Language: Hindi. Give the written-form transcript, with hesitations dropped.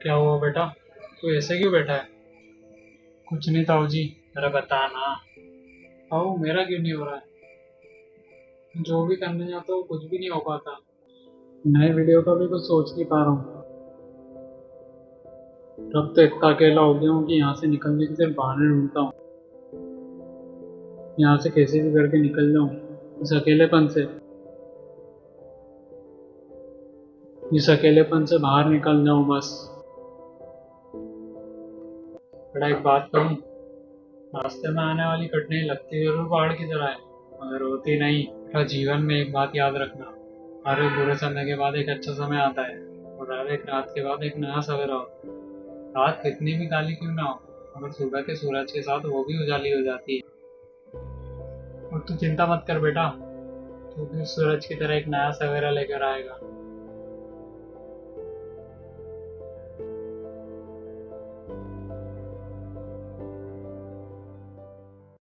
क्या हुआ बेटा? तू ऐसे क्यों बैठा है? कुछ नहीं ताऊ जी। अरे बता ना। ताऊ मेरा क्यों नहीं हो रहा है? जो भी करने जाता हूँ कुछ भी नहीं हो पाता। नए वीडियो का भी कुछ सोच नहीं पा रहा हूँ। अब तो इतना अकेला हो गया हूँ कि यहाँ से निकलने के सिर्फ बहाने ढूंढता हूँ। यहाँ से कैसे भी करके निकल जाऊँ इस अकेलेपन से बाहर निकल जाऊँ बस। बड़ा एक बात कहूँ, रास्ते में आने वाली कठिनाई लगती जरूर पहाड़ की तरह है, मगर होती नहीं। बेटा जीवन में एक बात याद रखना, हर एक बुरे समय के बाद एक अच्छा समय आता है, और हर एक रात के बाद एक नया सवेरा होता है। रात कितनी भी काली क्यों ना हो, मगर सुबह के सूरज के साथ वो भी उजाली हो जाती है। और तू चिंता मत कर बेटा, तू भी उस सूरज की तरह एक नया सवेरा लेकर आएगा।